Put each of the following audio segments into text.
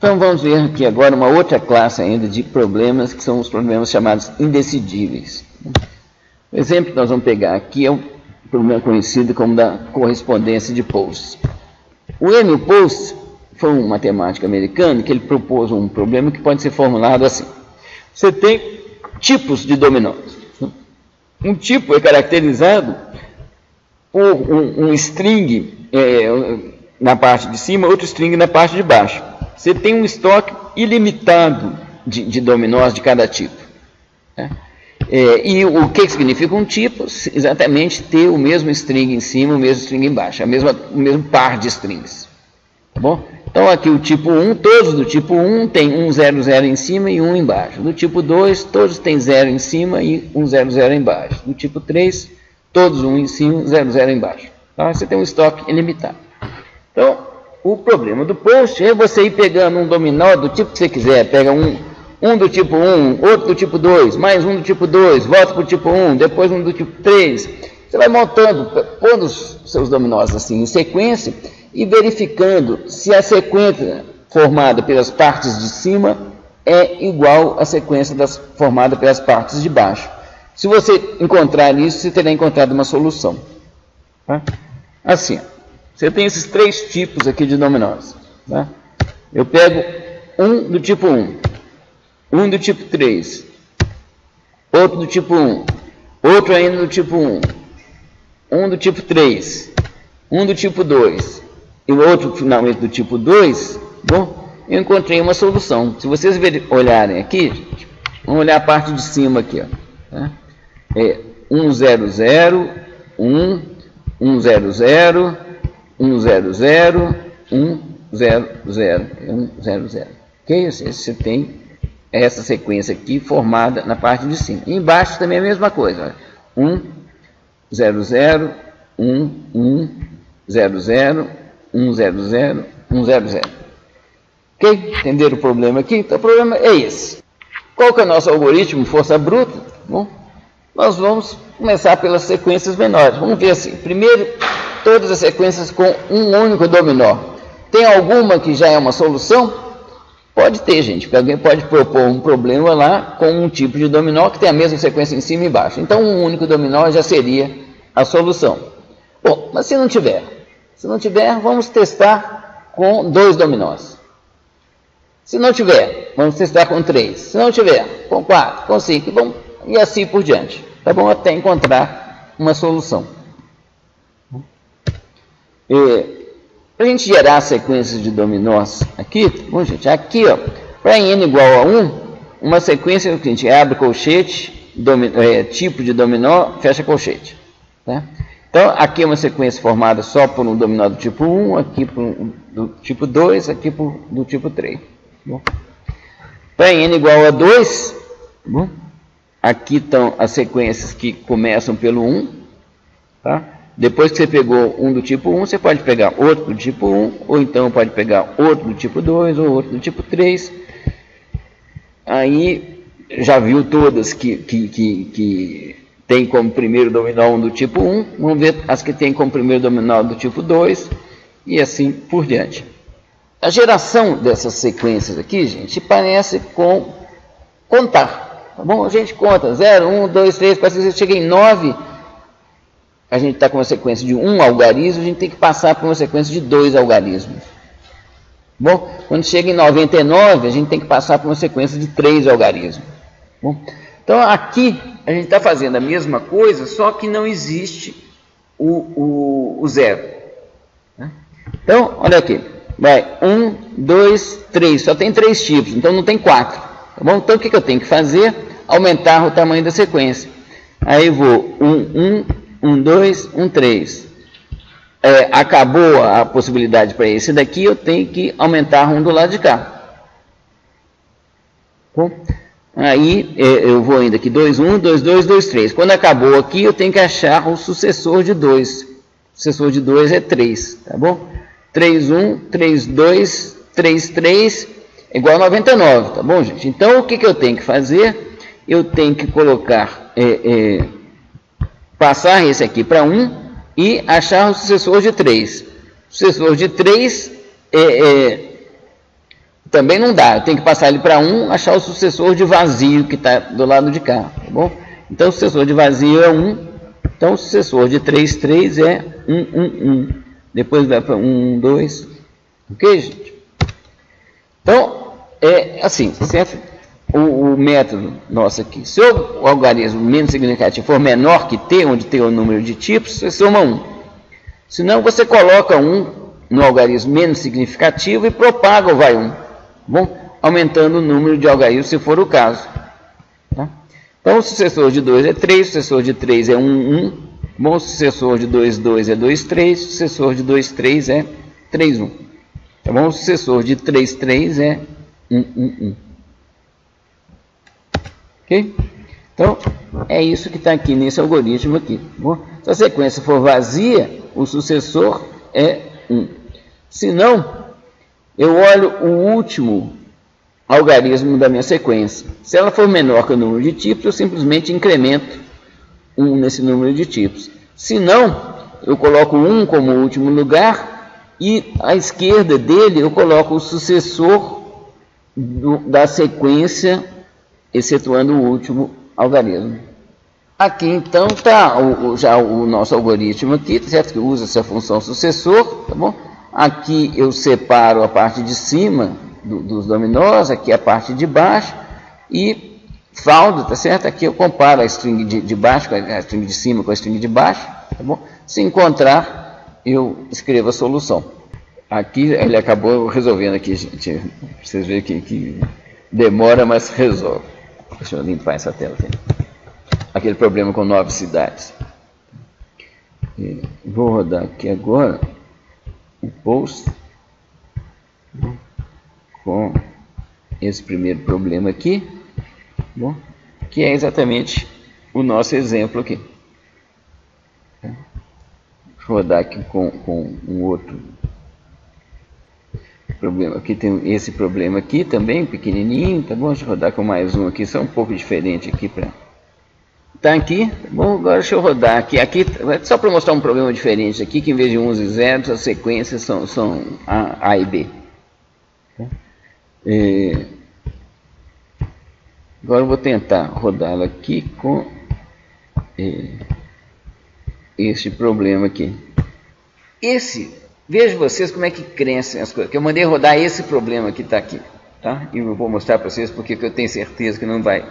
Então vamos ver aqui agora uma outra classe ainda de problemas, que são os problemas chamados indecidíveis. O exemplo que nós vamos pegar aqui é um problema conhecido como da correspondência de Post. O Emil Post foi um matemático americano que ele propôs um problema que pode ser formulado assim. Você tem tipos de dominós. Um tipo é caracterizado por um string na parte de cima, outro string na parte de baixo. Você tem um estoque ilimitado de dominós de cada tipo. Né? E o que significa um tipo? Exatamente ter o mesmo string em cima, o mesmo string embaixo, o mesmo par de strings. Tá bom? Então aqui o tipo 1, todos do tipo 1 tem 1, 0, 0 em cima e 1 embaixo. Do tipo 2, todos têm 0 em cima e 1, 0, 0 embaixo. Do tipo 3, todos 1 em cima, 0, 0 embaixo. Então você tem um estoque ilimitado. Então, o problema do Post é você ir pegando um dominó do tipo que você quiser. Pega um do tipo 1, outro do tipo 2, mais um do tipo 2, volta para o tipo 1, depois um do tipo 3. Você vai montando, pondo os seus dominós assim em sequência e verificando se a sequência formada pelas partes de cima é igual à sequência formada pelas partes de baixo. Se você encontrar isso, você terá encontrado uma solução. Tá? Assim, você tem esses três tipos aqui de dominós. Tá? Eu pego um do tipo 1, um do tipo 3, outro do tipo 1, outro ainda do tipo 1, um do tipo 3, um do tipo 2 e o outro finalmente do tipo 2, bom, eu encontrei uma solução. Se vocês olharem aqui, vamos olhar a parte de cima aqui, ó, tá? 1, 0, 0, 1, 1, 0, 0, 1, 0, 0, 1, 0, 0, 1, 0, 0. Ok? Você tem essa sequência aqui formada na parte de cima. E embaixo também é a mesma coisa. 1, 0, 0, 1, 1, 0, 0, 1, 0, 0, 1, 0, 0. Ok? Entenderam o problema aqui? Então o problema é esse. Qual que é o nosso algoritmo, força bruta? Bom, nós vamos começar pelas sequências menores. Vamos ver assim. Primeiro, todas as sequências com um único dominó. Tem alguma que já é uma solução? Pode ter, gente, porque alguém pode propor um problema lá com um tipo de dominó que tem a mesma sequência em cima e embaixo. Então, um único dominó já seria a solução. Bom, mas se não tiver? Se não tiver, vamos testar com 2 dominós. Se não tiver, vamos testar com 3. Se não tiver, com 4, com 5, bom, e assim por diante. Tá bom? Até encontrar uma solução. Para a gente gerar sequências de dominós aqui, bom, gente, aqui, ó, para n igual a 1, uma sequência que a gente abre colchete, tipo de dominó, fecha colchete. Tá? Então, aqui é uma sequência formada só por um dominó do tipo 1, aqui por um do tipo 2, aqui do tipo 3. Para n igual a 2, bom, aqui estão as sequências que começam pelo 1, tá? Depois que você pegou um do tipo 1, você pode pegar outro do tipo 1, ou então pode pegar outro do tipo 2, ou outro do tipo 3. Aí, já viu todas que tem como primeiro dominó um do tipo 1, vamos ver as que tem como primeiro dominó do tipo 2, e assim por diante. A geração dessas sequências aqui, gente, parece com contar. Tá bom? A gente conta 0, 1, 2, 3, 4, 5, chega em 9... A gente está com uma sequência de 1 algarismo, a gente tem que passar por uma sequência de 2 algarismos. Bom, quando chega em 99, a gente tem que passar por uma sequência de 3 algarismos. Bom, então aqui a gente está fazendo a mesma coisa, só que não existe o zero. Então, olha aqui, vai 1, 2, 3, só tem 3 tipos, então não tem 4. Tá bom? Então o que eu tenho que fazer? Aumentar o tamanho da sequência. Aí eu vou 1, 2, 1, 3. Acabou a possibilidade para esse daqui, eu tenho que aumentar um do lado de cá. Bom, aí eu vou indo aqui 2, 1, 2, 2, 2, 3. Quando acabou aqui, eu tenho que achar o sucessor de 2. O sucessor de 2 é 3, tá bom? 3, 1, 3, 2, 3, 3, é igual a 99, tá bom, gente? Então, o que eu tenho que fazer? Eu tenho que colocar... passar esse aqui para 1 e achar o sucessor de 3. O sucessor de 3 também não dá, eu tenho que passar ele para 1, achar o sucessor de vazio que está do lado de cá, tá bom? Então o sucessor de vazio é 1, então o sucessor de 3, 3 é 1, 1, 1. Depois vai para 1, 2, ok, gente? Então, é assim, certo? O método nosso aqui, se o algarismo menos significativo for menor que t, onde t é o número de tipos, você soma 1. Senão você coloca 1 no algarismo menos significativo e propaga o vai 1. Bom, aumentando o número de algarismos, se for o caso. Tá? Então, o sucessor de 2 é 3, o sucessor de 3 é 1, 1. Bom, o sucessor de 2, 2 é 2, 3, o sucessor de 2, 3 é 3, 1. Tá bom? O sucessor de 3, 3 é 1, 1, 1. Ok? Então, é isso que está aqui nesse algoritmo aqui. Tá bom? Se a sequência for vazia, o sucessor é 1. Se não, eu olho o último algarismo da minha sequência. Se ela for menor que o número de tipos, eu simplesmente incremento 1 nesse número de tipos. Se não, eu coloco 1 como último lugar e à esquerda dele eu coloco o sucessor da sequência, excetuando o último algarismo. Aqui então está já o nosso algoritmo aqui, certo? Que usa essa função sucessor, tá bom? Aqui eu separo a parte de cima dos dominós, aqui a parte de baixo e faldo, tá certo? Aqui eu comparo a string de baixo com a string de cima com a string de baixo, tá bom? Se encontrar, eu escrevo a solução. Aqui ele acabou resolvendo aqui, gente. Vocês veem que demora, mas resolve. Deixa eu limpar essa tela aqui. Aquele problema com 9 cidades. Vou rodar aqui agora o post com esse primeiro problema aqui, bom, que é exatamente o nosso exemplo aqui. Vou rodar aqui com um outro problema. Aqui tem esse problema aqui também, pequenininho, tá bom? Deixa eu rodar com mais um aqui, só um pouco diferente aqui para... Tá aqui, tá bom? Agora deixa eu rodar aqui. Aqui só para mostrar um problema diferente aqui, que em vez de 1 e 0, as sequências são A e B. Agora eu vou tentar rodá-la aqui com este problema aqui. Veja vocês como é que crescem as coisas. Que eu mandei rodar esse problema que está aqui, tá? E eu vou mostrar para vocês porque eu tenho certeza que não vai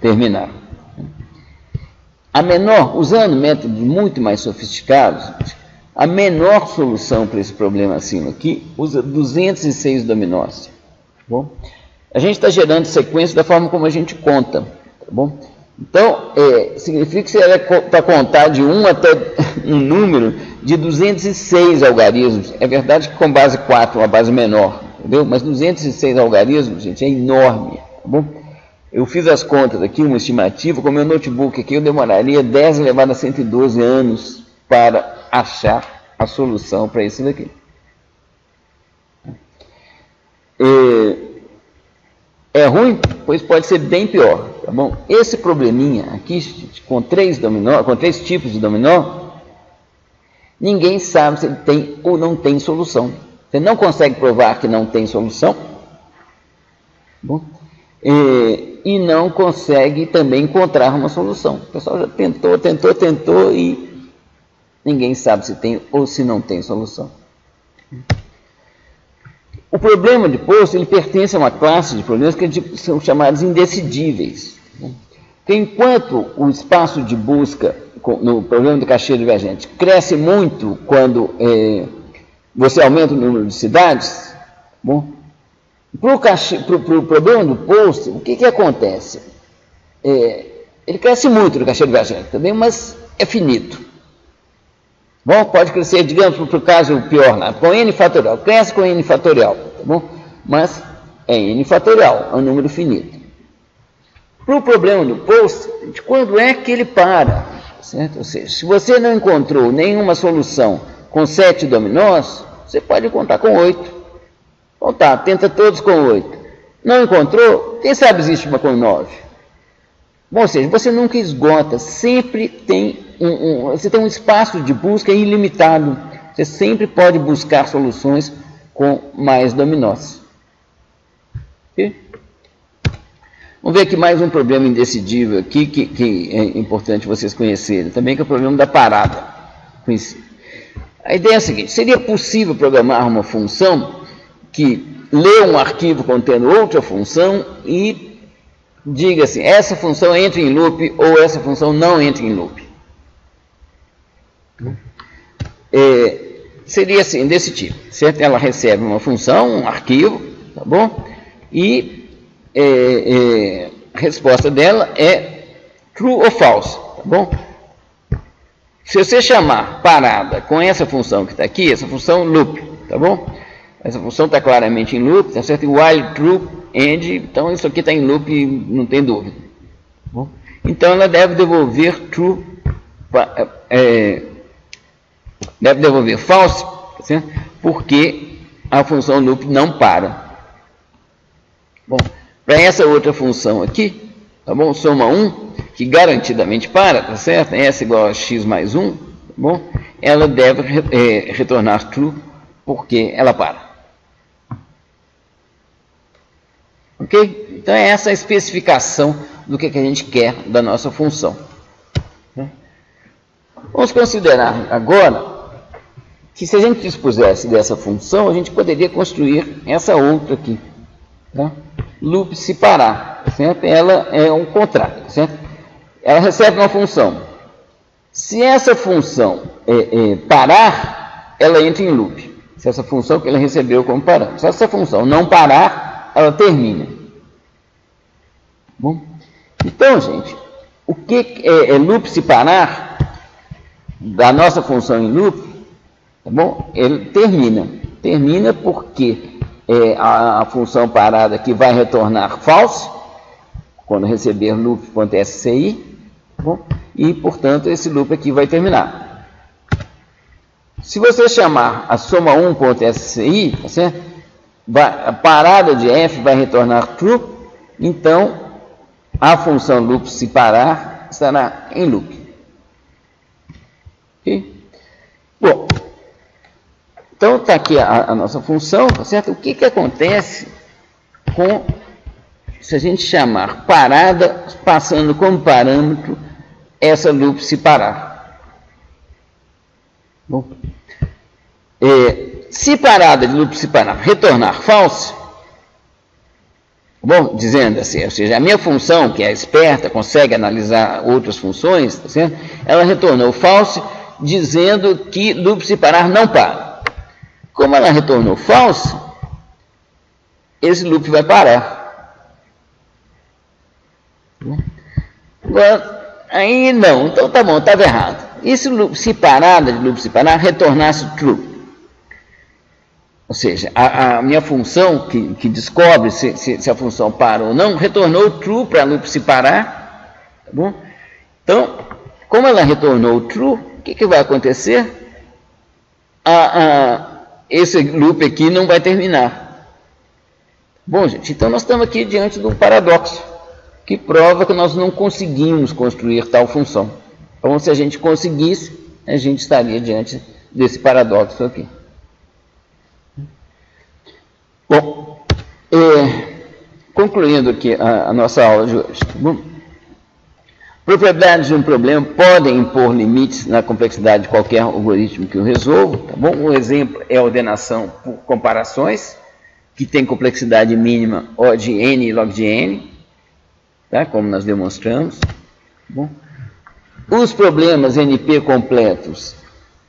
terminar. Usando métodos muito mais sofisticados, a menor solução para esse problema acima aqui usa 206 dominós. Tá bom? A gente está gerando sequência da forma como a gente conta. Tá bom? Então, significa que você para contar de 1 até um número de 206 algarismos. É verdade que com base 4, uma base menor, entendeu? Mas 206 algarismos, gente, é enorme. Tá bom? Eu fiz as contas aqui, uma estimativa, com o meu notebook aqui, eu demoraria 10 elevado a 112 anos para achar a solução para isso daqui. É ruim? Pois pode ser bem pior, tá bom? Esse probleminha aqui, com 3 tipos de dominó, ninguém sabe se ele tem ou não tem solução. Você não consegue provar que não tem solução, tá bom? E não consegue também encontrar uma solução. O pessoal já tentou e ninguém sabe se tem ou se não tem solução. O problema de posto, ele pertence a uma classe de problemas que são chamados indecidíveis. Porque enquanto o espaço de busca no problema do caixeiro divergente cresce muito quando você aumenta o número de cidades, bom, para o problema do post, o que acontece? Ele cresce muito no caixeiro divergente também, mas é finito. Bom, pode crescer, digamos, para o caso pior, né? Com n fatorial. Cresce com n fatorial, tá bom? Mas é n fatorial, é um número finito. Para o problema do post, quando é que ele para? Certo? Ou seja, se você não encontrou nenhuma solução com 7 dominós, você pode contar com 8. Então tá, tenta todos com 8. Não encontrou? Quem sabe existe uma com 9. Bom, ou seja, você nunca esgota, sempre tem você tem um espaço de busca ilimitado. Você sempre pode buscar soluções com mais dominós. Okay? Vamos ver aqui mais um problema indecidível aqui, que é importante vocês conhecerem também, que é o problema da parada. A ideia é a seguinte: seria possível programar uma função que lê um arquivo contendo outra função e diga assim, essa função entra em loop ou essa função não entra em loop. Seria assim, desse tipo, certo? Ela recebe uma função, um arquivo, tá bom? E a resposta dela é true ou false, tá bom? Se você chamar parada com essa função que está aqui, essa função loop, tá bom? Essa função está claramente em loop, tá certo? While true, end, então isso aqui está em loop, não tem dúvida. Tá bom? Então ela deve devolver true, deve devolver false, tá certo? Porque a função loop não para. Bom, para essa outra função aqui, tá bom? Soma 1, que garantidamente para, tá certo? S igual a x mais 1, tá bom? Ela deve retornar true, porque ela para. Ok? Então é essa a especificação do que a gente quer da nossa função. Vamos considerar agora que se a gente dispusesse dessa função, a gente poderia construir essa outra aqui. Tá? Loop se parar, certo? Ela é um contrário, certo? Ela recebe uma função. Se essa função parar, ela entra em loop. Se essa função que ela recebeu como parâmetro. Se essa função não parar, ela termina. Bom? Então, gente, o que é loop se parar da nossa função em loop? Tá bom? Ele termina. Termina porque a função parada aqui vai retornar false, quando receber loop.sci, tá bom? E, portanto, esse loop aqui vai terminar. Se você chamar a soma 1.sci, tá certo? A parada de f vai retornar true, então a função loop se parar estará em loop. Okay? Bom, então está aqui a nossa função, tá certo? O que acontece se a gente chamar parada passando como parâmetro essa loop se parar? Bom, se parada de loop se parar retornar false, bom, dizendo assim, ou seja, a minha função, que é esperta, consegue analisar outras funções, tá certo? Ela retornou false, dizendo que loop se parar não para. Como ela retornou false, esse loop vai parar. Agora, aí não, então tá bom, estava errado. E se loop se parada de loop se parar retornasse true? Ou seja, a minha função que descobre se a função para ou não, retornou true para loop se parar. Tá bom? Então, como ela retornou true, o que vai acontecer? Esse loop aqui não vai terminar. Bom, gente, então nós estamos aqui diante de um paradoxo que prova que nós não conseguimos construir tal função. Então, se a gente conseguisse, a gente estaria diante desse paradoxo aqui. Bom, concluindo aqui a nossa aula de hoje. Bom, propriedades de um problema podem impor limites na complexidade de qualquer algoritmo que o resolva. Tá bom? Um exemplo é a ordenação por comparações, que tem complexidade mínima O de n log de n, tá? Como nós demonstramos. Tá bom? Os problemas NP completos,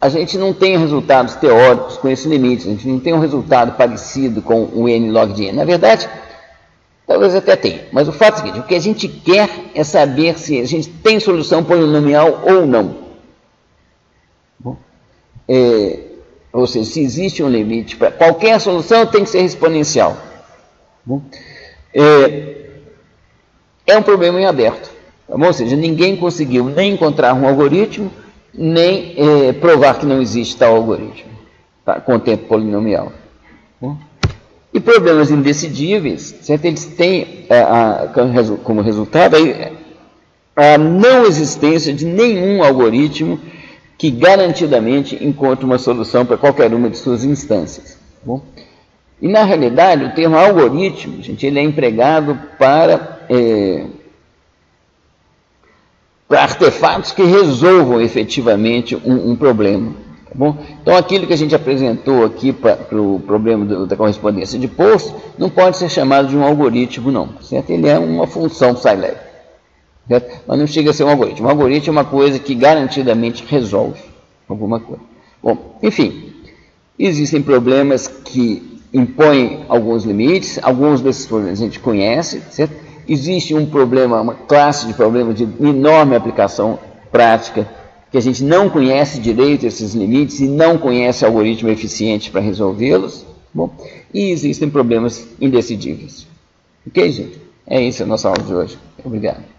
a gente não tem resultados teóricos com esse limite, a gente não tem um resultado parecido com o n log de n. Na verdade, talvez até tenha, mas o fato é o seguinte: o que a gente quer é saber se a gente tem solução polinomial ou não. Bom, ou seja, se existe um limite para qualquer solução, tem que ser exponencial. Bom, é um problema em aberto. Tá bom? Ou seja, ninguém conseguiu nem encontrar um algoritmo, nem provar que não existe tal algoritmo, tá? Com tempo polinomial. Bom, e problemas indecidíveis, certo? Eles têm como resultado a não existência de nenhum algoritmo que garantidamente encontre uma solução para qualquer uma de suas instâncias. Bom, E, na realidade, o termo algoritmo, gente, ele é empregado para artefatos que resolvam efetivamente um problema. Tá bom? Então, aquilo que a gente apresentou aqui para o problema da correspondência de post não pode ser chamado de um algoritmo, não. Certo? Ele é uma função Scilab. Certo? Mas não chega a ser um algoritmo. Um algoritmo é uma coisa que garantidamente resolve alguma coisa. Bom, enfim, existem problemas que impõem alguns limites, alguns desses problemas a gente conhece, certo? Existe um problema, uma classe de problemas de enorme aplicação prática, que a gente não conhece direito esses limites e não conhece algoritmo eficiente para resolvê-los. Bom, e existem problemas indecidíveis. Ok, gente? É isso a nossa aula de hoje. Obrigado.